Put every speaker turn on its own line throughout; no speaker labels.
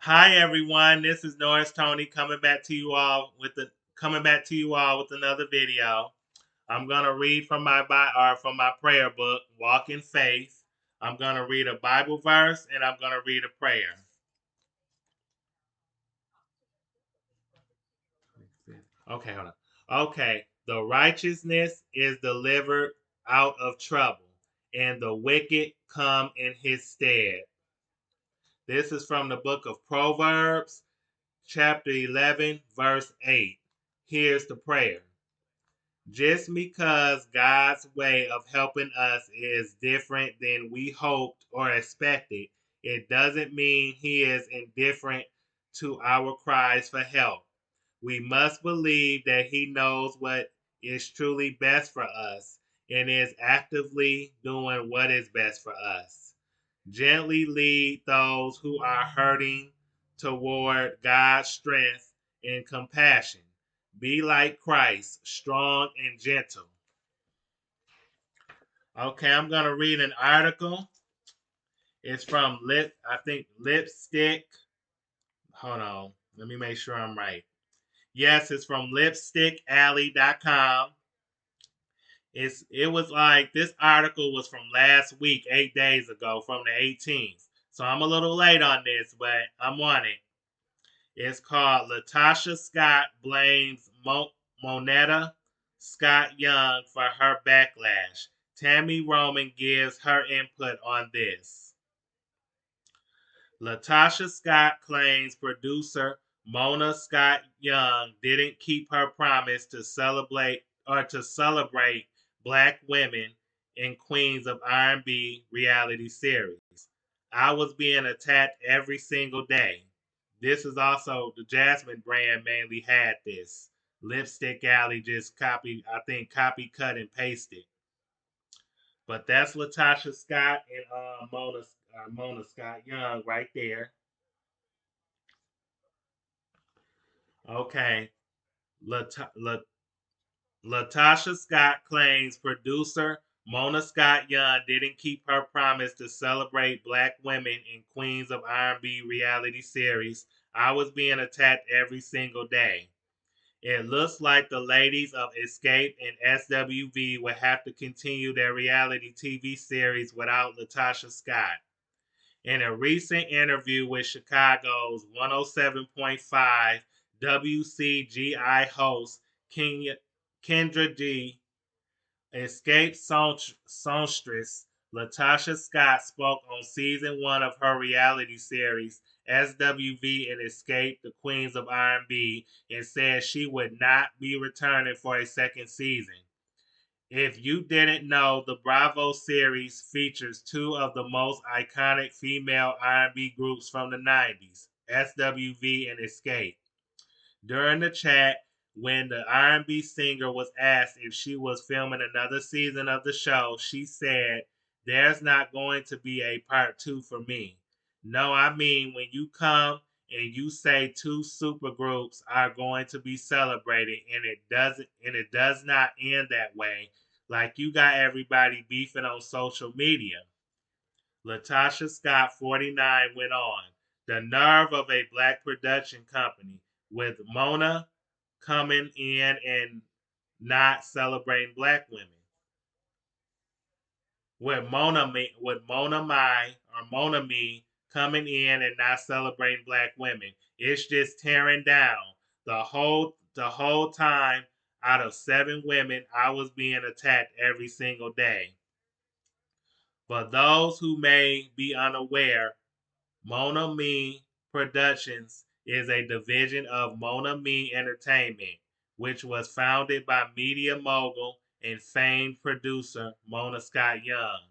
Hi everyone, this is Norris Tony coming back to you all with another video. I'm gonna read from my prayer book, Walk in Faith. I'm gonna read a Bible verse and I'm gonna read a prayer. Okay, hold on. Okay, the righteousness is delivered out of trouble, and the wicked come in his stead. This is from the book of Proverbs, chapter 11, verse 8. Here's the prayer. Just because God's way of helping us is different than we hoped or expected, it doesn't mean He is indifferent to our cries for help. We must believe that He knows what is truly best for us and is actively doing what is best for us. Gently lead those who are hurting toward God's strength and compassion. Be like Christ, strong and gentle. Okay, I'm gonna read an article. It's from I think Lipstick. Hold on, let me make sure I'm right. Yes, it's from lipstickalley.com. It was like this article was from last week, 8 days ago, from the 18th. So I'm a little late on this, but I'm on it. It's called Latasha Scott blames Monetta Scott Young for her backlash. Tammy Roman gives her input on this. Latasha Scott claims producer Mona Scott Young didn't keep her promise to celebrate black women in Queens of R&B reality series. I was being attacked every single day. This is also the Jasmine brand mainly had this. Lipstick Alley just copy, cut, and pasted. But that's Latasha Scott and Mona Scott Young right there. Okay. Lat- Lat- Latasha Scott claims producer Mona Scott Young didn't keep her promise to celebrate black women in Queens of R&B reality series. I was being attacked every single day. It looks like the ladies of Escape and SWV will have to continue their reality TV series without Latasha Scott. In a recent interview with Chicago's 107.5 WCGI host Kendra G, Escape songstress Latasha Scott spoke on season one of her reality series SWV and Escape, the Queens of R&B, and said she would not be returning for a second season. If you didn't know, the Bravo series features two of the most iconic female R&B groups from the 90s, SWV and Escape. During the chat, when the R&B singer was asked if she was filming another season of the show, she said, "There's not going to be a part two for me. No, I mean when you come and you say two supergroups are going to be celebrated and it does not end that way, like you got everybody beefing on social media." Latasha Scott, 49, went on. The nerve of a black production company with Mona coming in and not celebrating black women. With Mona Me coming in and not celebrating black women. It's just tearing down. The whole time out of 7 women, I was being attacked every single day. For those who may be unaware, Mona Me Productions is a division of Mona Me Entertainment, which was founded by media mogul and famed producer Mona Scott Young.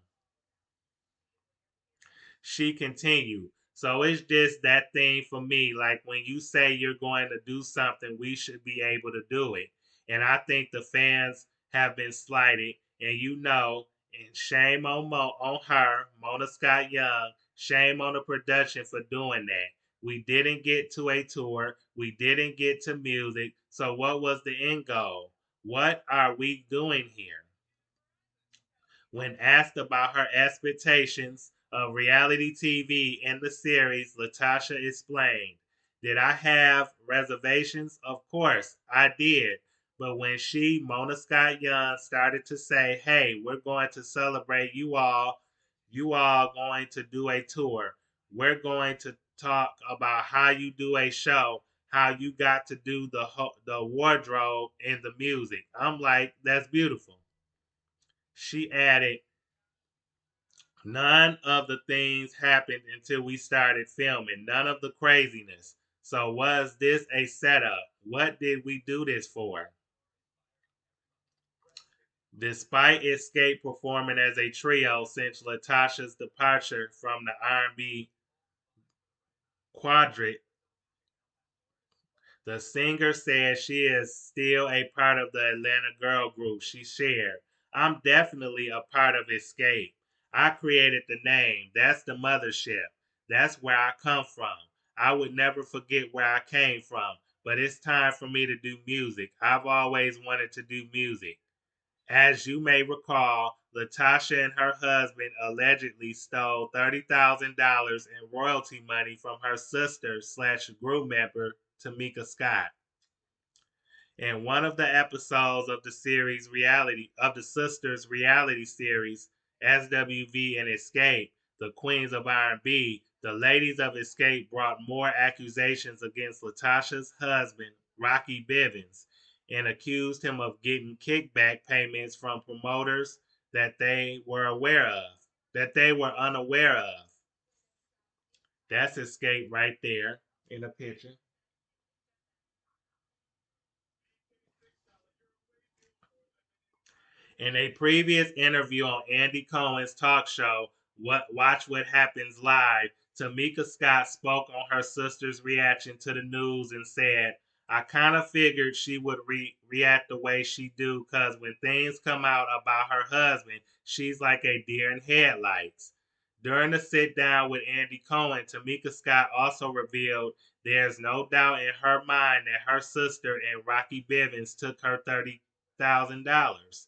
She continued, "So it's just that thing for me. Like when you say you're going to do something, we should be able to do it. And I think the fans have been slighted, and and shame on her, Mona Scott Young. Shame on the production for doing that. We didn't get to a tour. We didn't get to music. So what was the end goal? What are we doing here?" When asked about her expectations of reality TV in the series, Latasha explained. Did I have reservations? Of course, I did. But when she, Mona Scott Young, started to say, hey, we're going to celebrate you all going to do a tour. We're going to talk about how you do a show, how you got to do the wardrobe and the music. I'm like, that's beautiful. She added, none of the things happened until we started filming. None of the craziness. So was this a setup? What did we do this for? Despite Escape performing as a trio since Latasha's departure from the R&B quadrant, the singer says she is still a part of the Atlanta girl group she shared. I'm definitely a part of Escape. I created the name. That's the mothership. That's where I come from. I would never forget where I came from, but it's time for me to do music. I've always wanted to do music. As you may recall, Latasha and her husband allegedly stole $30,000 in royalty money from her sister slash group member, Tamika Scott. In one of the episodes of the series reality of the sisters reality series SWV and Escape, the Queens of R&B, the ladies of Escape brought more accusations against Latasha's husband, Rocky Bivens, and accused him of getting kickback payments from promoters that they were unaware of. That's Escape right there in a picture. In a previous interview on Andy Cohen's talk show, Watch What Happens Live, Tamika Scott spoke on her sister's reaction to the news and said, I kind of figured she would react the way she do because when things come out about her husband, she's like a deer in headlights. During the sit down with Andy Cohen, Tamika Scott also revealed there's no doubt in her mind that her sister and Rocky Bivens took her $30,000.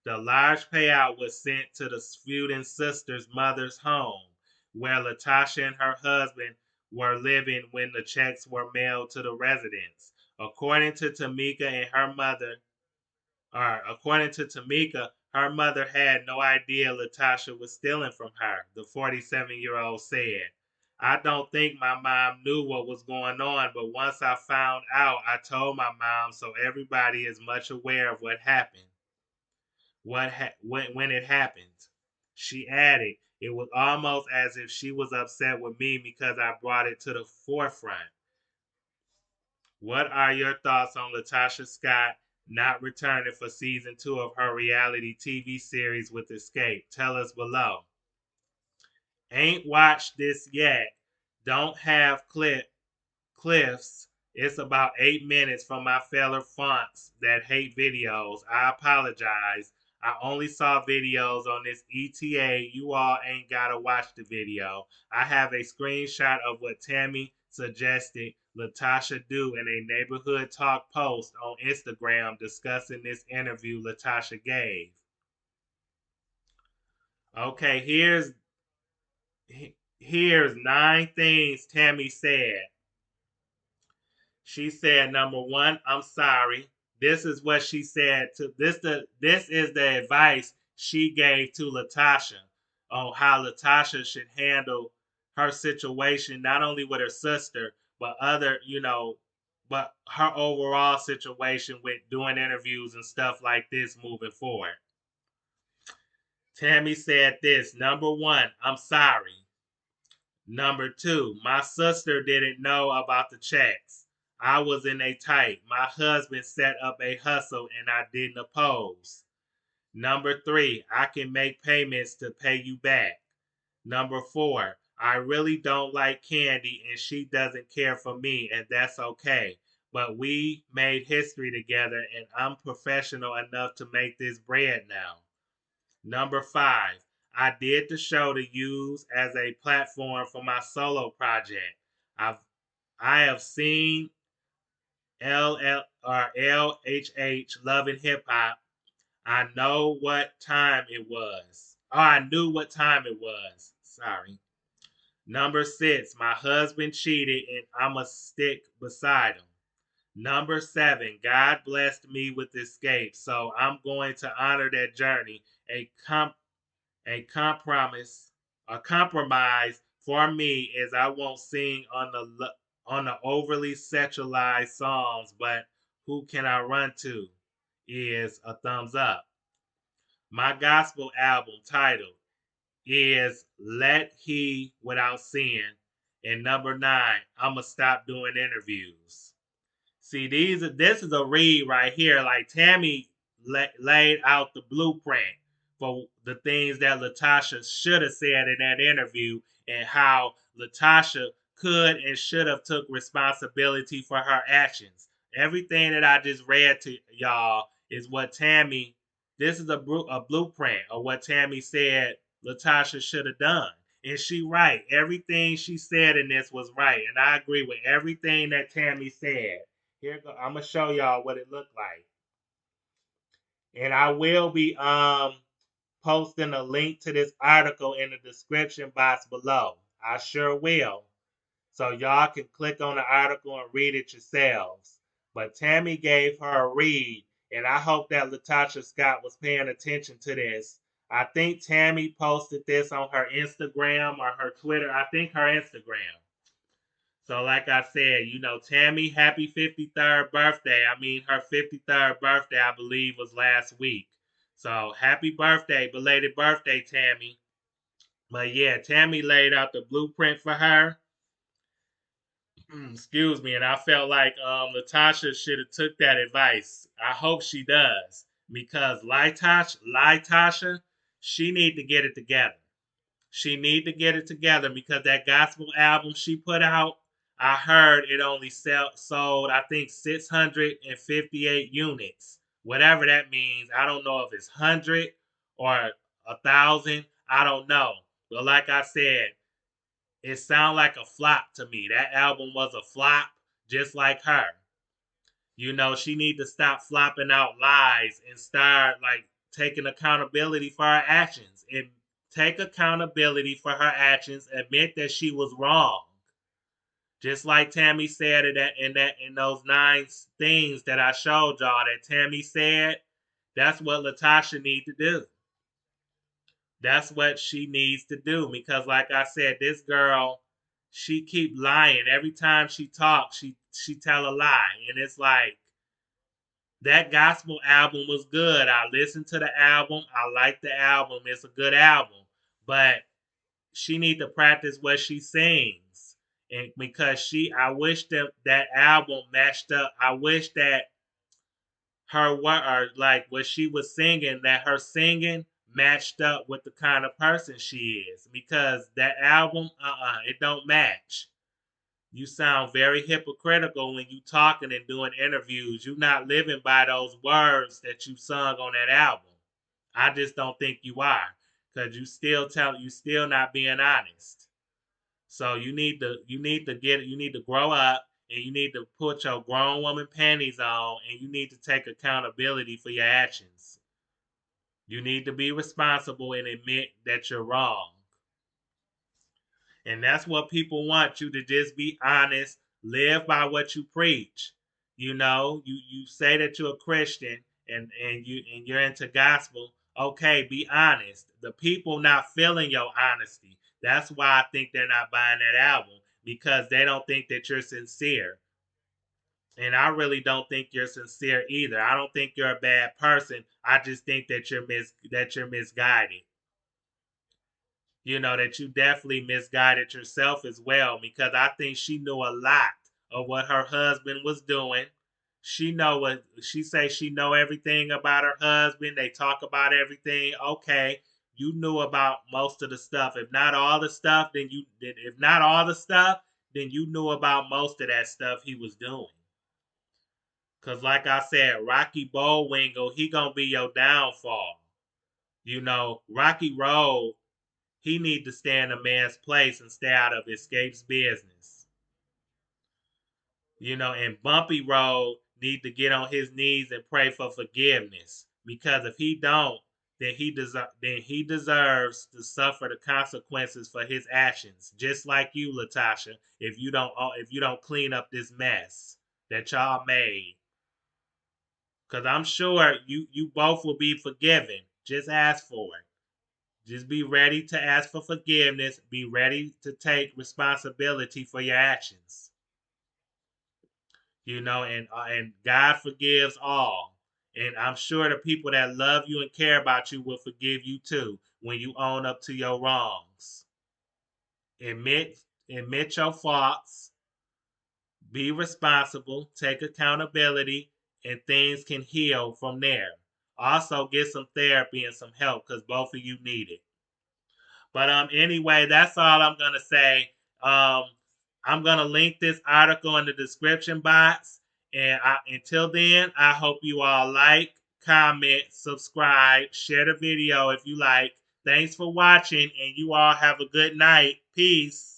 The large payout was sent to the feuding sister's mother's home, where Latasha and her husband were living when the checks were mailed to the residence. According to Tamika and her mother, According to Tamika, her mother had no idea Latasha was stealing from her, the 47-year-old said. I don't think my mom knew what was going on, but once I found out, I told my mom so everybody is much aware of what happened when it happened. She added, it was almost as if she was upset with me because I brought it to the forefront. What are your thoughts on Latasha Scott not returning for season 2 of her reality TV series with Escape? Tell us below. Ain't watched this yet. Don't have cliffs. It's about 8 minutes from my fellow fonts that hate videos. I apologize. I only saw videos on this ETA. You all ain't gotta watch the video. I have a screenshot of what Tammy suggested Latasha do in a neighborhood talk post on Instagram discussing this interview Latasha gave. Okay, here's 9 things Tammy said. She said, number one, I'm sorry. This is what she said to this is the advice she gave to Latasha on how Latasha should handle her situation, not only with her sister, but but her overall situation with doing interviews and stuff like this moving forward. Tammy said this, number one, I'm sorry. Number two, my sister didn't know about the checks. I was in a tight. My husband set up a hustle and I didn't oppose. Number three, I can make payments to pay you back. Number four, I really don't like Candy and she doesn't care for me and that's okay. But we made history together and I'm professional enough to make this bread now. Number five, I did the show to use as a platform for my solo project. I've I have seen LHH Love and Hip Hop. I know what time it was. Oh, I knew what time it was. Sorry. Number 6, my husband cheated and I'ma stick beside him. Number 7, God blessed me with escape, so I'm going to honor that journey. A a compromise, a compromise for me is I won't sing on the overly sexualized songs, but who can I run to? Is a thumbs up. My gospel album title is Let He Without Sin. And number 9, I'ma stop doing interviews. See, this is a read right here. Like Tammy laid out the blueprint for the things that Latasha should have said in that interview, and how Latasha could and should have took responsibility for her actions. Everything that I just read to y'all is what Tammy. This is a blueprint of what Tammy said Latasha should have done. And she right. Everything she said in this was right. And I agree with everything that Tammy said. Here go. I'm gonna show y'all what it looked like, and I will be posting a link to this article in the description box below. I sure will, so y'all can click on the article and read it yourselves. But Tammy gave her a read, and I hope that Latasha Scott was paying attention to this. I think Tammy posted this on her Instagram or her Twitter. I think her Instagram. So, like I said, Tammy, happy 53rd birthday. I mean, her 53rd birthday, I believe, was last week. So, happy birthday, belated birthday, Tammy. But yeah, Tammy laid out the blueprint for her. Excuse me, and I felt like Latasha should have took that advice. I hope she does, because Latasha, she need to get it together. She need to get it together, because that gospel album she put out, I heard it only sold, I think, 658 units. Whatever that means. I don't know if it's 100 or 1,000. I don't know. But like I said, it sounded like a flop to me. That album was a flop, just like her. She need to stop flopping out lies and start like taking accountability for her actions, and take accountability for her actions. Admit that she was wrong, just like Tammy said in those 9 things that I showed y'all that Tammy said. That's what Latasha need to do. That's what she needs to do, because, like I said, this girl, she keep lying every time she talks. She tell a lie, and it's like, that gospel album was good. I listened to the album. I like the album. It's a good album. But she need to practice what she sings. And because I wish that album matched up. I wish that or like what she was singing, that her singing matched up with the kind of person she is. Because that album, it don't match. You sound very hypocritical when you talking and doing interviews. You not living by those words that you sung on that album. I just don't think you are, because you still not being honest. So you need to grow up, and you need to put your grown woman panties on, and you need to take accountability for your actions. You need to be responsible and admit that you're wrong. And that's what people want you to just be honest, live by what you preach. You say that you're a Christian, and you're into gospel. Okay, be honest. The people not feeling your honesty. That's why I think they're not buying that album, because they don't think that you're sincere. And I really don't think you're sincere either. I don't think you're a bad person. I just think that you're misguided. That you definitely misguided yourself as well, because I think she knew a lot of what her husband was doing. She know everything about her husband. They talk about everything. Okay, you knew about most of the stuff. If not all the stuff, if not all the stuff, then you knew about most of that stuff he was doing. Cause like I said, Rocky Bullwinkle, he gonna be your downfall. Rocky Road, he need to stay in a man's place and stay out of Escape's business. And Bumpy Road need to get on his knees and pray for forgiveness. Because if he don't, then he deserves to suffer the consequences for his actions, just like you, Latasha. If you don't clean up this mess that y'all made, because I'm sure you both will be forgiven. Just ask for it. Just be ready to ask for forgiveness. Be ready to take responsibility for your actions. And God forgives all. And I'm sure the people that love you and care about you will forgive you too when you own up to your wrongs. Admit admit your faults, be responsible, take accountability, and things can heal from there. Also get some therapy and some help because both of you need it. But anyway, that's all I'm gonna say. Um, I'm gonna link this article in the description box. And until then, I hope you all like, comment, subscribe, share the video if you like. Thanks for watching, and you all have a good night. Peace.